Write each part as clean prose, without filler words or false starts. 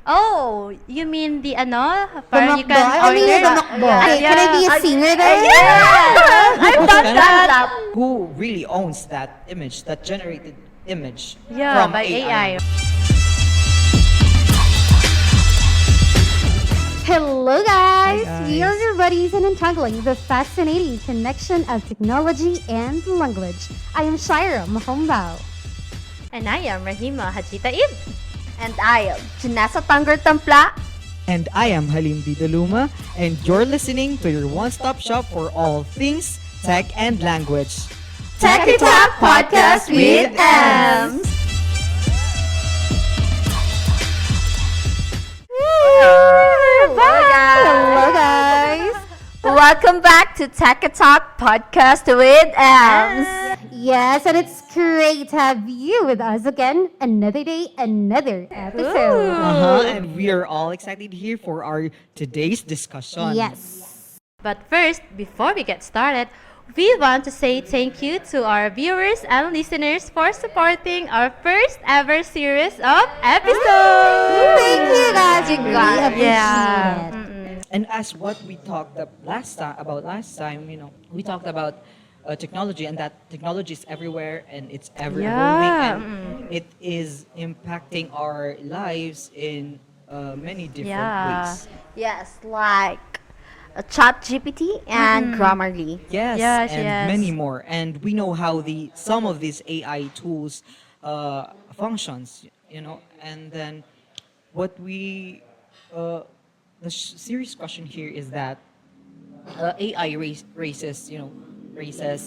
Oh, you mean the ano? The Parang you makbo. can I mean, order? the makbo. Okay, can I be a singer then? Yes! I've done that! Who really owns that image, that generated image Yeah, from by AI? AI. Hello, guys. Hi, We are guys. your buddies in untangling the fascinating connection of technology and language. I am Shira Mahombao. And I am Rahima Hajitaib. And I am Janessa Tanggar Tampla. And I am Halim Didaluma, and you're listening to your one-stop shop for all things tech and language. Techy Talk Podcast with Ems. Hello, guys. Welcome back to Techy Talk Podcast with Ems. Yes, and it's great to have you with us again. Another day, another episode. And we are all excited here for our today's discussion. Yes. But first, before we get started, we want to say thank you to our viewers and listeners for supporting our first ever series of episodes. Thank you, guys. We really guys. appreciate Yeah. it. And as what we talked last time, we talked about technology, and that technology is everywhere and it's ever evolving, and it is impacting our lives in many different Yeah. ways. Yes, like Chat GPT and Grammarly. Yes, Yes, and yes. many more. And we know how some of these AI tools functions, and then what we the serious question here is that AI raises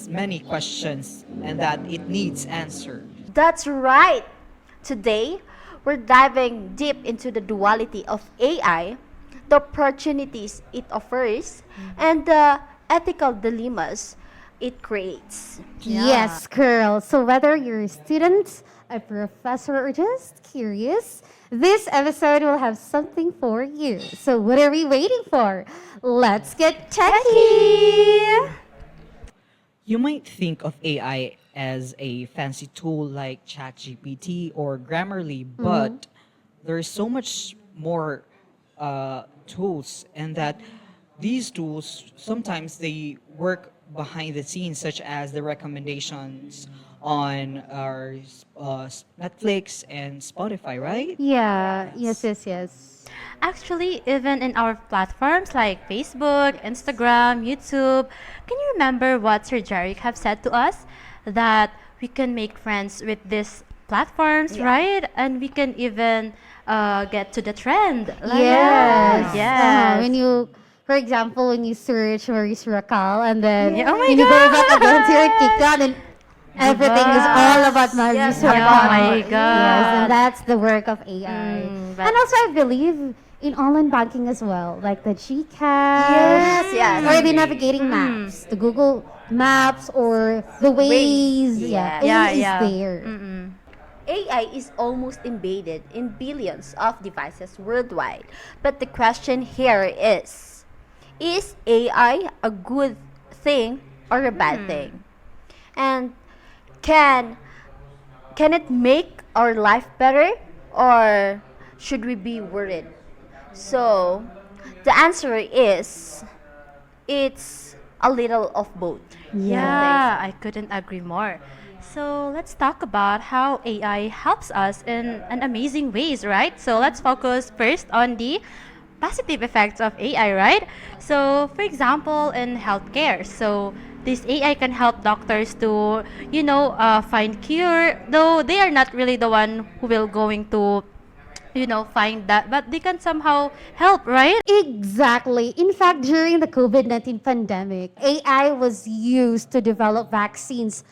many questions, and that it needs answer. That's right. Today, we're diving deep into the duality of AI, the opportunities it offers, and the ethical dilemmas it creates. Yes, girl. So whether you're a student, a professor, or just curious, this episode will have something for you. So what are we waiting for? Let's get techy! You might think of AI as a fancy tool like ChatGPT or Grammarly, but there's so much more tools, and that these tools sometimes they work behind the scenes, such as the recommendations on our Netflix and Spotify, right? Yeah, yes. Actually, even in our platforms like Facebook, Instagram, YouTube, can you remember what Sir Jarek have said to us? That we can make friends with these platforms, right? And we can even get to the trend. Like, Yes. Yes. When you, for example, when you search Maurice Racal and then Yeah, oh my when you go back God. again to your TikTok and everything is all about Maurice Yes, Racal. oh my Yes, God. and that's the work of AI. but- And also, I believe in online banking as well, like the Yes, GCash, yes. or the navigating maps, the Google Maps or the Waze. Yeah, Yeah, AI is yeah. there. AI is almost embedded in billions of devices worldwide. But the question here is AI a good thing or a bad thing? And can it make our life better, or should we be worried? So the answer is it's a little of both. Yeah, I couldn't agree more. So let's talk about how AI helps us in an amazing ways, right? So let's focus first on the positive effects of AI, right? So for example, in healthcare, so this AI can help doctors to, find cure, though they are not really the one who will going to, find that, but they can somehow help, right? Exactly. In fact, during the COVID-19 pandemic, AI was used to develop vaccines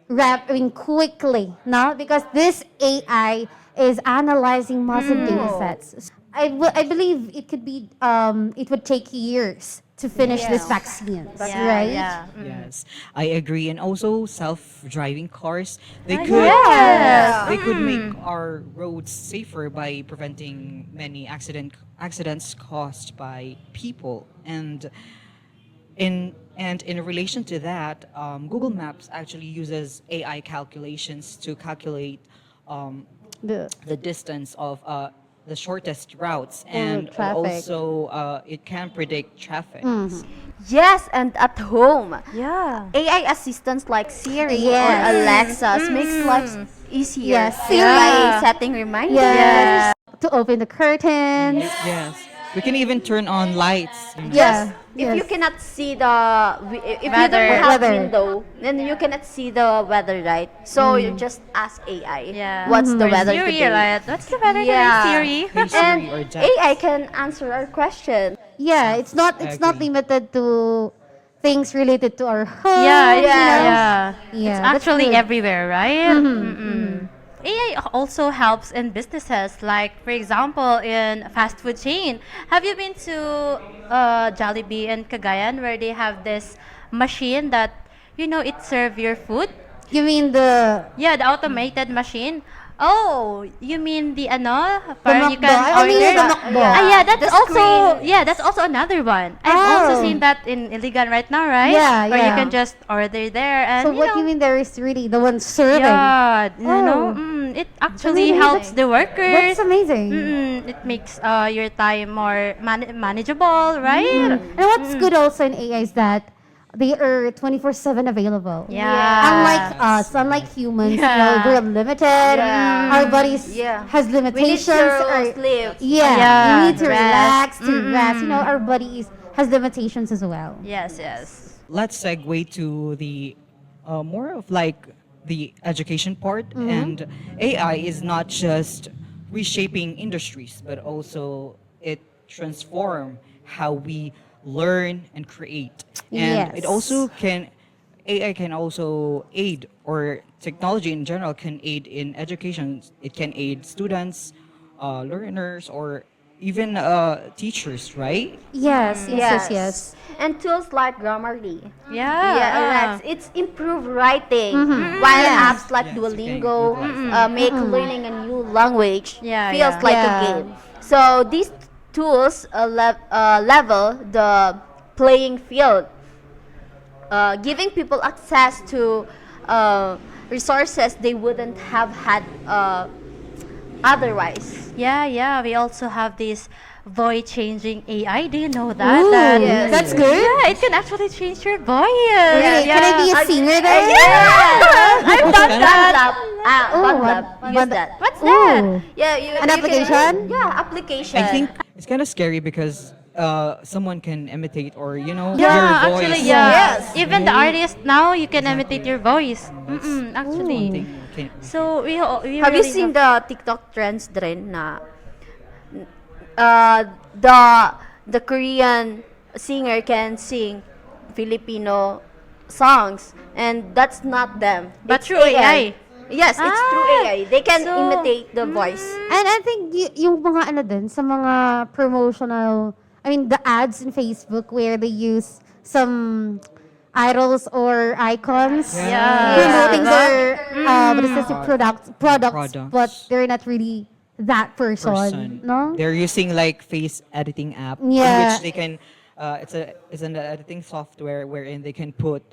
quickly, no? Because this AI is analyzing massive data sets. I believe it could be, it would take years to finish this vaccines, right? Yeah. Yes, I agree. And also self-driving cars, they yes. could make our roads safer by preventing many accidents caused by people. And in relation to that, Google Maps actually uses AI calculations to calculate The the distance of the shortest routes, and traffic. also it can predict traffic. Yes, and at home, Yeah. AI assistants like Siri Yes. or Alexa makes life easier Yes, Siri. by setting reminders. Yes. To open the curtains. Yes, we can even turn on lights. You know? Yeah. If you Yes. cannot see if you Weather. don't have Weather. window, then you cannot see the weather, right? So you just ask AI, Yeah. what's the Or weather Siri, today? right? What's the weather today, Yeah. Siri? Hey Siri or And Jax. AI can answer our question. Yeah, it's not agree. limited to things related to our home. Yeah, it's, you know? yeah. Yeah, It's that's actually good. everywhere, right? AI also helps in businesses, like for example, in fast food chain. Have you been to Jollibee in Cagayan, where they have this machine that it serve your food? You mean the Yeah, the automated machine. Oh, you mean the parang you McDo? can I mean, order? the McDo. That's The also screen. that's also another one. I've Oh. also seen that in Iligan right now, right? Yeah, Where you yeah. can just order there and So what you mean there is really the one serving? yeah, Oh. it actually amazing. helps the workers. That's amazing. It makes your time more manageable, right? And what's good also in AI is that they are 24/7 available. Yeah. Unlike us, unlike humans, Yeah. we're limited. Yeah. Our bodies Yeah. has We need limitations. to sleep. Yeah, Yeah, we need to rest. relax, to rest. Our bodies has limitations as well. Yes, yes. Let's segue to the more of like the education part. And AI is not just reshaping industries, but also it transform how we learn and create. And it Yes. also can AI can also aid, or technology in general can aid in education. It can aid students, learners, or even teachers, right? Yes, yes, yes, yes. And tools like Grammarly. Yeah. Alex, it's improved writing. While Yes. apps like Yes, you can Duolingo utilize make learning a new language Yeah, feels yeah. like Yeah. a game. So these tools level the playing field, giving people access to resources they wouldn't have had otherwise. Yeah, yeah. We also have this voice changing AI. Do you know that? Ooh, Yes. that's good. Yeah, it can actually change your voice. Really? Can I be a singer then? Yeah, I've done that. Oh, Bandlab. Use Band- that. What's that? Ooh. Yeah, An application? Yeah, application. I think it's kind of scary because someone can imitate, or Yeah, your voice. actually, yeah. Yes. Even the artist now, you can imitate your voice. Actually. Something can- So we Have you really seen have- the TikTok trends din na the Korean singer can sing Filipino songs, and that's not them. But It's through AI. Yes, it's through Ah, AI. They can so- imitate the voice. And I think yung mga ano din, sa mga promotional, I mean, the ads in Facebook where they use some idols or icons Yeah. promoting Yeah. their what is this, products, Products. but they're not really that person, person. no? They're using like face editing app, in Yeah. which they can. It's an editing software wherein they can put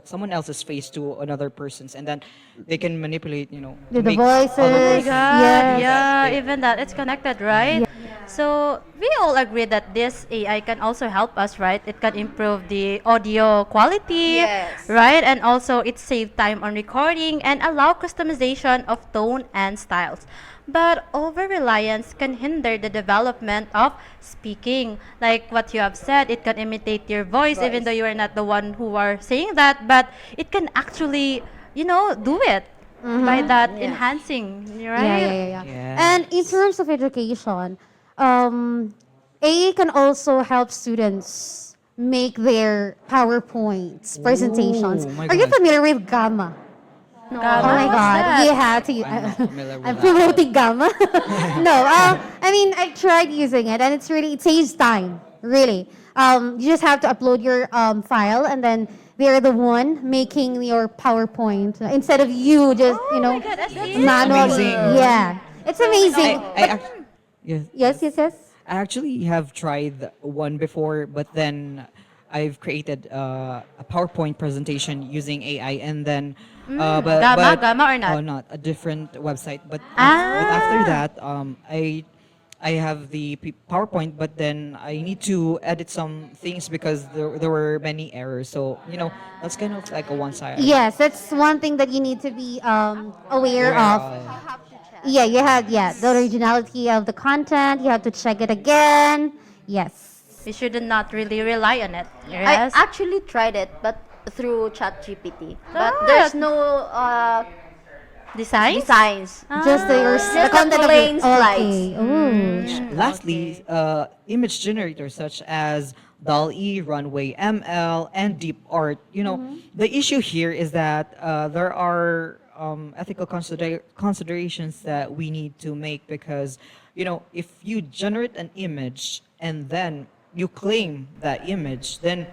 someone else's face to another person's, and then they can manipulate. The make voices. other Oh my person- God. Yes. Yeah, They- even that. It's connected, right? So we all agree that this AI can also help us, right? It can improve the audio quality, Yes. right? And also it save time on recording and allow customization of tone and styles. But over-reliance can hinder the development of speaking. Like what you have said, it can imitate your voice, even though you are not the one who are saying that, but it can actually, do it by that enhancing, right? Yeah, yeah, yeah, yeah. Yes. And in terms of education, AI can also help students make their PowerPoints presentations. my Are you God. familiar with Gamma? No. Oh my What's God, that? you have to. I'm not familiar with I'm that. promoting Gamma. No, I mean I tried using it, and it saves time. Really, you just have to upload your file, and then they're the one making your PowerPoint instead of you just Oh my God, that's manually. amazing. Yeah, it's amazing. Yes. Yes, yes, yes. I actually have tried one before, but then I've created a PowerPoint presentation using AI, and then Gamma or not? Not a different website. But Ah. after that, I have the PowerPoint, but then I need to edit some things because there were many errors. So that's kind of like a one side. Yes, that's one thing that you need to be aware of. Yeah, you have the originality of the content. You have to check it again. Yes. We should not really rely on it. I Yes. actually tried it, but through ChatGPT. But Ah. there's no Designs? designs. Just Just the a content plain of your, slides. okay. Ooh. Lastly, image generators such as DALL-E, Runway ML, and Deep Art. The issue here is that there are ethical considerations that we need to make because, if you generate an image and then you claim that image, then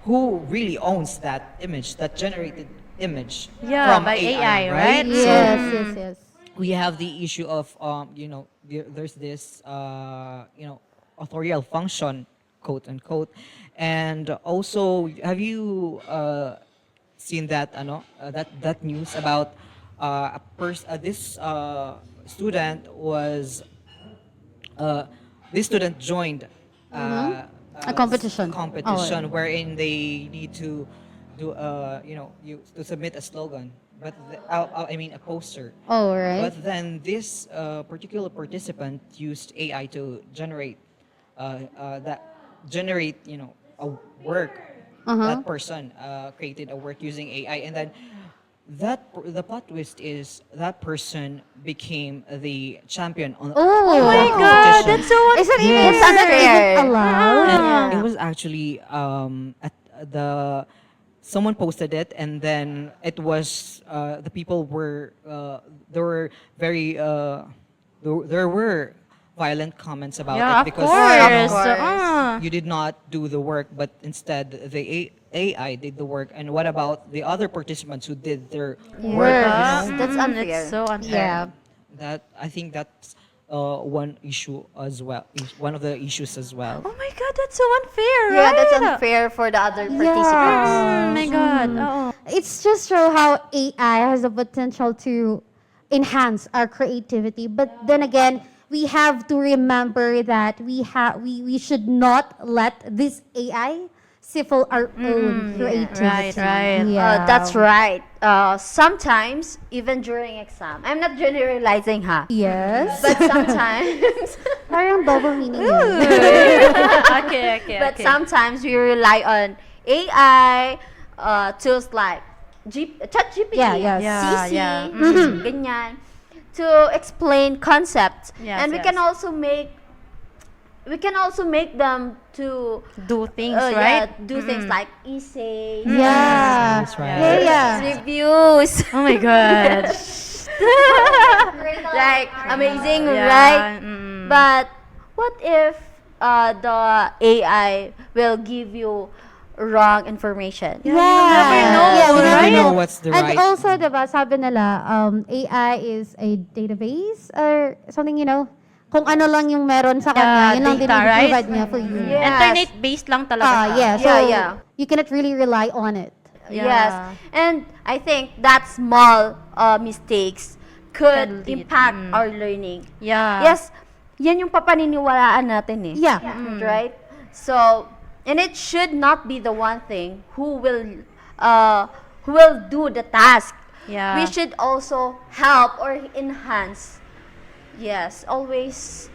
who really owns that image, that generated image Yeah, from by AI, right? Yes, yes, yes. We have the issue of there's this authorial function, quote unquote, and also have you seen that that news about this student was this student joined A competition. competition wherein they need to do to submit a slogan, but I mean a poster. Oh, right. But then this particular participant used AI to generate a work. That person created a work using AI, and then the plot twist is that person became the champion on Oh Oh my that god, competition. that's so Is it unfair. even unfair. allowed? And it was actually at the someone posted it, and then it was the people were there were very there were violent comments about Yeah, it of because course. course. you did not do the work, but instead the AI did the work. And what about the other participants who did their work? Yes, that's Mm, unfair. It's so unfair. Yeah. I think that's one issue as well. One of the issues as well. Oh my god, that's so unfair, Yeah, right? that's unfair for the other participants. Oh my god. Oh. It's just show how AI has the potential to enhance our creativity. But then again, we have to remember that we should not let this AI stifle our own creativity. right. Yeah. That's right. Sometimes, even during exam, I'm not generalizing, ha. Yes. But sometimes, Parang double meaning yun. Okay. but sometimes we rely on AI tools like ChatGPT, Yeah, yes. Yeah, CC, yeah. ganyan, to explain concepts, Yes, and we yes. can also make them to Do things, yeah, right? do things like essays, Yeah. That's right. Yeah. reviews, Oh my god. like amazing, Yeah, right? mm. But what if the AI will give you wrong information? Yeah. never know, Yeah, we never right? know. What's the And right- also, diba, sabi nila, AI is a database or something, kung ano lang yung meron sa kanya, yun lang din data, right? i-provide niya for you. Yes. Internet-based lang talaga siya. Yeah, so Yeah. you cannot really rely on it. Yeah. Yes, and I think that small mistakes Can could lead, impact our learning. Yeah. Yes, yan yung papaniniwalaan natin eh. Yeah. Right? So, and it should not be the one thing who will do the task. Yeah. We should also help or enhance. Yes, always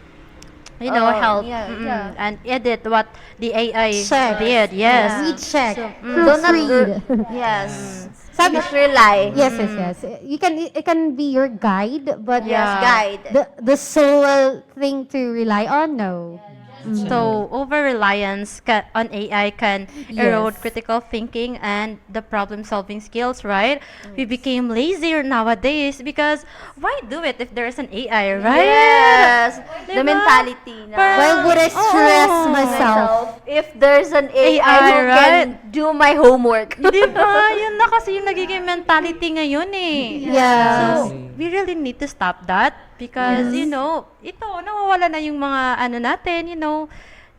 help. yeah, Mm-mm. yeah. And edit what the AI Check. did. Yes. We check. Do not Proofread. yes. Sabi- Not rely. Yes, yes. It can be your guide, but Yes, Yeah. guide. the sole thing to rely on, no. So over-reliance on AI can erode Yes. critical thinking and the problem-solving skills, right? We became lazier nowadays because why do it if there is an AI, right? Yes. The Diba? mentality na. Parang- Why would I stress Oh, myself? If there's an AI, who right? can do my homework. Di ba? Yun na kasi yung nagiging mentality ngayon eh. Yes. So, we really need to stop that because, ito, nawawala na yung mga natin,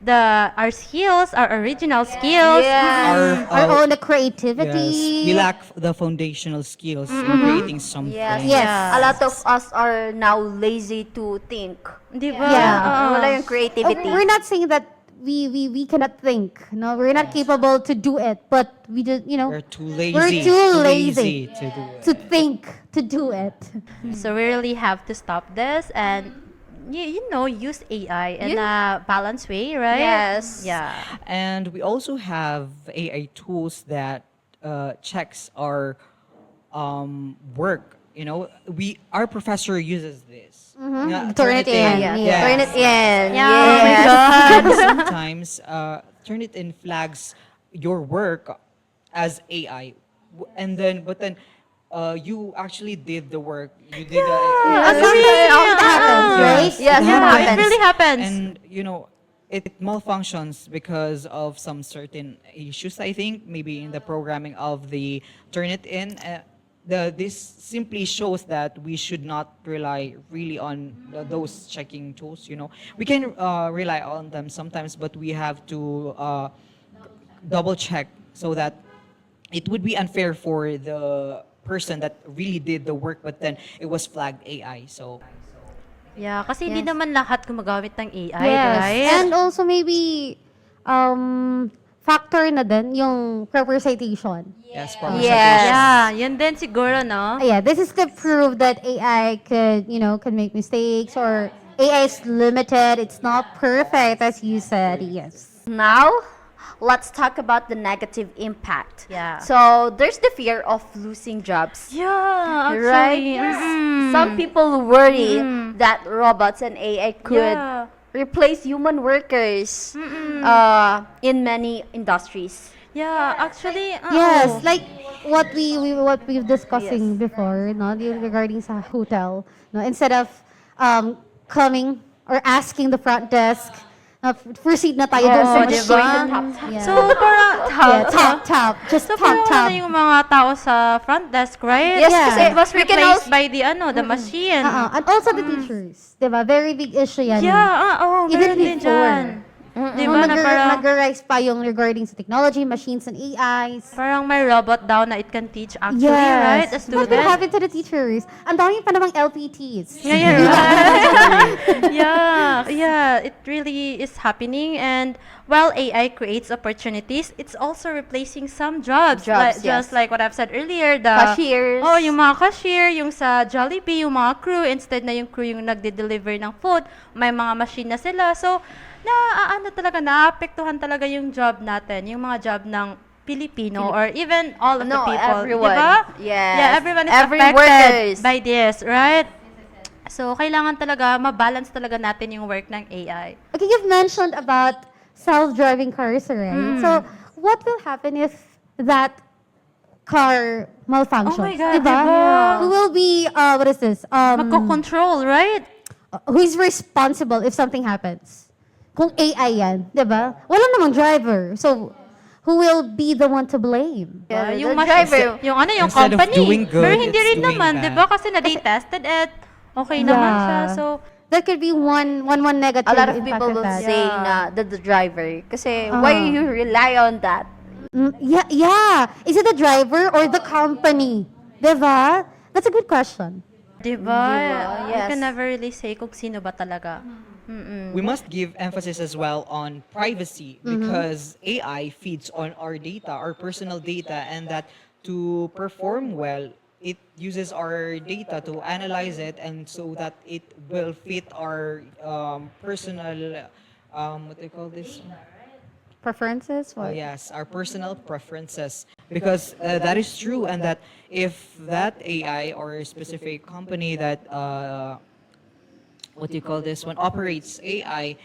our skills, our original skills. Yeah. Our, Our own yes, creativity. we lack the foundational skills in creating something. Yes. Yes. A lot of us are now lazy to think. Di ba? Yeah. Wala yung Oh, creativity. we're not saying that we cannot think. No, we're not capable to do it, but we just, We're too lazy. we're too lazy to do it. to think to do it. So we really have to stop this and use AI in a balanced way, right? Yes. Yeah. And we also have AI tools that checks our work. Our professor uses this. Turn it in. Yeah. Yes. Turn it in. Yeah. Oh my Yes. God. And sometimes turn it in flags your work as AI, but then you actually did the work. You did Sometimes it happens, right? Yes, it it Yeah, happens. it really happens. And it malfunctions because of some certain issues. I think maybe in the programming of the Turnitin. This simply shows that we should not rely really on those checking tools. We can rely on them sometimes, but we have to double check so that it would be unfair for the person that really did the work, but then it was flagged AI. So Yeah, kasi hindi Yes. naman lahat gumagamit ng AI, Yes. right? And also maybe factor na din yung proper citation. yes, proper Yes. citation. Yeah, yun din siguro, no? Yeah, this is to prove that AI could make mistakes, or AI is limited. It's not perfect, as you said. Yes. Now, let's talk about the negative impact. Yeah. So, there's the fear of losing jobs. Yeah, Right? actually. Some people worry that robots and AI could Yeah. replace human workers in many industries. Yeah, actually, Yes, like what we've discussing before, no, regarding sa hotel, no, instead of coming or asking the front desk, proceed na tayo dun sa Oo, machine. diba? Yeah. So, parang, Tap, just so tap, parang tap. yung mga tao sa front desk, right? Yes, Yeah. kasi It was we can replaced also, by the machine. And also the teachers, diba? Very big issue yan. Yeah, Even meron din before. dyan. Di Nung ba na parang, nag-rise pa yung regarding sa technology, machines and AIs. parang may robot daw na it can teach actually, right? A What will student. happen to the teachers? Ang dami pa namang LPTs. Yeah, yeah, right. yeah, it really is happening. And while AI creates opportunities, it's also replacing some jobs. Jobs, Just yes. like what I've said earlier, the Cashiers. Oh, yung mga cashier, yung sa Jollibee, yung mga crew, instead na yung crew yung nagde-deliver ng food, may mga machine na sila. So, naapektuhan talaga yung job natin, yung mga job ng Filipino or even all of the No, people. everyone. Diba? Yes. Yeah, everyone is Every affected workers. by this, right? So, kailangan talaga, mabalance talaga natin yung work ng AI. Okay, you've mentioned about self-driving cars, right? So, what will happen if that car malfunctions? Oh my God, Diba? diba? Who will be, what is this? Magko-control, right? Who is responsible if something happens? Kung AI yan, diba? Wala namang driver. So, who will be the one to blame? Yeah, yung the machine, driver. yung yung Instead of company. doing good, Pero hindi it's rin doing naman, bad. di ba? Kasi na-tested it. Okay naman siya. So, That could be one negative A lot of impact people of will that. say na the driver. Kasi why you rely on that? Yeah. Is it the driver or the company? Diba? That's a good question. di ba? You Yes. can never really say kung sino ba talaga. we must give emphasis as well on privacy because AI feeds on our data, our personal data, and that to perform well, it uses our data to analyze it, and so that it will fit our personal, what do you call this? Preferences? Oh, What? yes, our personal preferences. Because that is true, and that if that AI or a specific company that, what do you call this one, operates AI,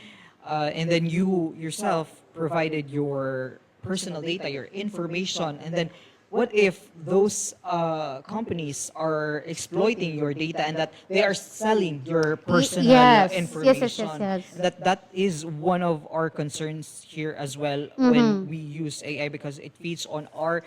and then you yourself provided your personal data, your information, and then what if those companies are exploiting your data and that they are selling your personal yes. information? Yes. That is one of our concerns here as well when we use AI, because it feeds on our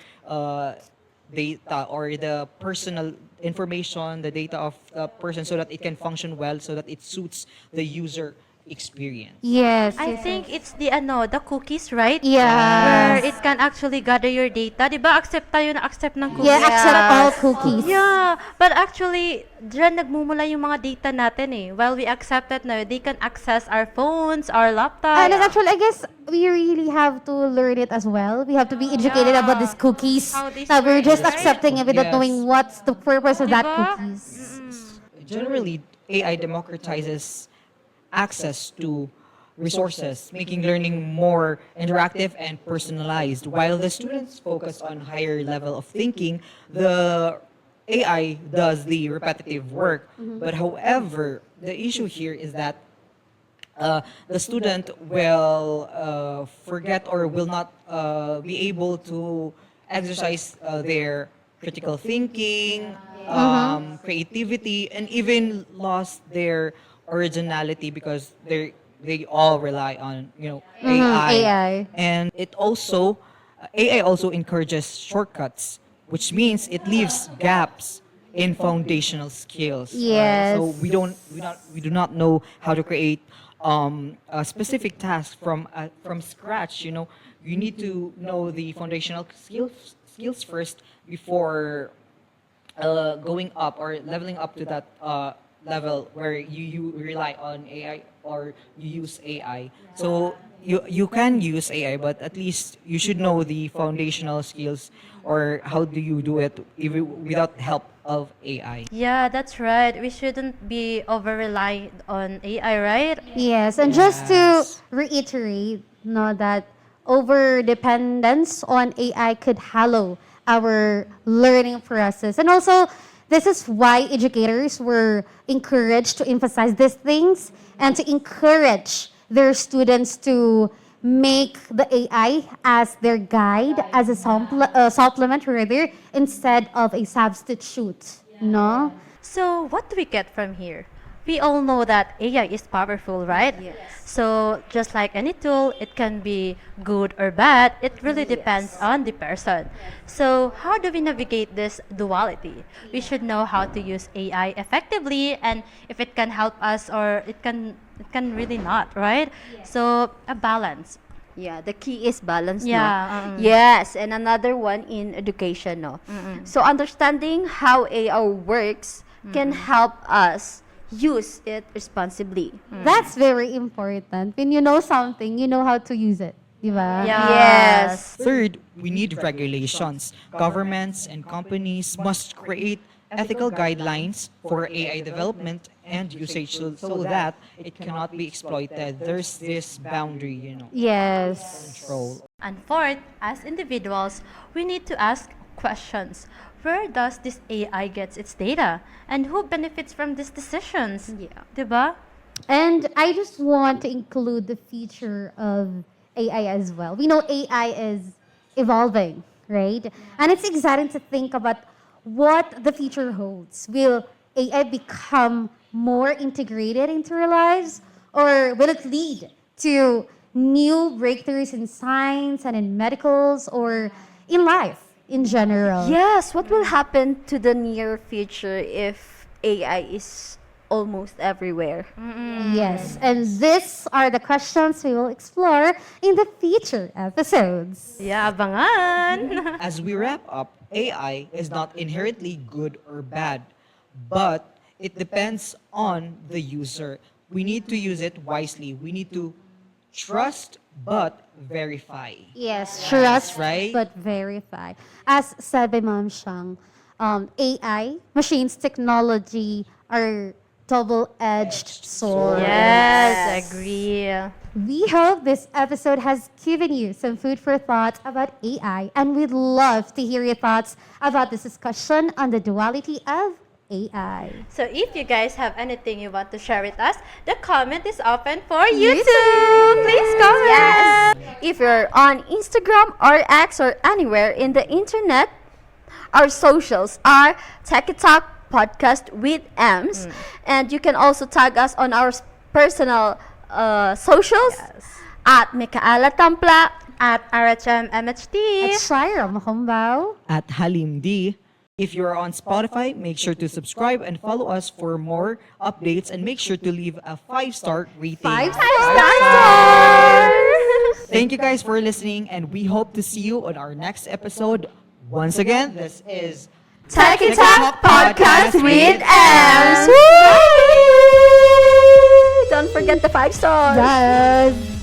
data or the personal information, the data of the person, so that it can function well, so that it suits the user experience. Yes. I yes, think yes. it's the cookies, right? Where Yes. it can actually gather your data. Di ba? Accept tayo na accept ng cookies. Yeah, accept all Yes. cookies. Yeah, but actually, dyan nagmumula yung mga data natin eh. While we accept it na, they can access our phones, our laptops. And actually, I guess we really have to learn it as well. We have to be educated about these cookies. How this That we're works, just right? accepting it without Yes. knowing what's the purpose of that Diba? cookies. Generally, AI democratizes access to resources, making learning more interactive and personalized. While the students focus on higher level of thinking, the AI does the repetitive work. But however, the issue here is that the student will forget or will not be able to exercise their critical thinking, creativity, and even lost their originality because they all rely on AI. AI. And it also AI also encourages shortcuts, which means it leaves gaps in foundational skills. Yes. So we do not know how to create a specific task from scratch. You need to know the foundational skills first before going up or leveling up to that level where you rely on AI or you use AI. So you can use AI, but at least you should know the foundational skills or how do you do it even without help of AI. Yeah, that's right. We shouldn't be over reliant on AI, right? Yes, and just to Yes. reiterate, no, that over dependence on AI could hollow our learning process. And also, this is why educators were encouraged to emphasize these things and to encourage their students to make the AI as their guide, as a supplement rather, instead of a substitute. No? So, what do we get from here? We all know that AI is powerful, right? Yes. So, just like any tool, it can be good or bad. It really depends on the person. So, how do we navigate this duality? We should know how to use AI effectively and if it can help us or it can really not, right? So, a balance. Yeah, the key is balance, no? Yeah, Yes, and another one in education, no? So understanding how AI works can help us use it responsibly. That's very important. When you know something, you know how to use it. Diba? Yes. Third, we need regulations. Governments and companies must create ethical guidelines for AI development and usage so that it cannot be exploited. There's this boundary, Yes. control. And fourth, as individuals, we need to ask questions. Where does this AI gets its data? And who benefits from these decisions? Yeah. Diba? And I just want to include the feature of AI as well. We know AI is evolving, right? And it's exciting to think about what the future holds. Will AI become more integrated into our lives? Or will it lead to new breakthroughs in science and in medicals or in life in general? Yes, what will happen to the near future if AI is almost everywhere? Yes, and these are the questions we will explore in the future episodes. Yeah, abangan! As we wrap up, AI is not inherently good or bad, but it depends on the user. We need to use it wisely. We need to trust but verify. Yes, trust, right? but verify. As said by Ma'am Shang, AI, machines, technology are double-edged swords. Yes, agree. We hope this episode has given you some food for thought about AI, and we'd love to hear your thoughts about this discussion on the duality of AI. So if you guys have anything you want to share with us, the comment is open for YouTube. Please comment. Yes. If you're on Instagram or X or anywhere in the internet, our socials are Techy Talk Podcast with M's. And you can also tag us on our personal socials at Micaela Tampla. At RHM MHT. At Shira Mahumbao. At Halim D, If you're on Spotify, make sure to subscribe and follow us for more updates and make sure to leave a 5-star rating. Five Stars! Thank you guys for listening, and we hope to see you on our next episode. Once again, this is Techy Talk Podcast with Ems. Don't forget the 5 stars. Yes.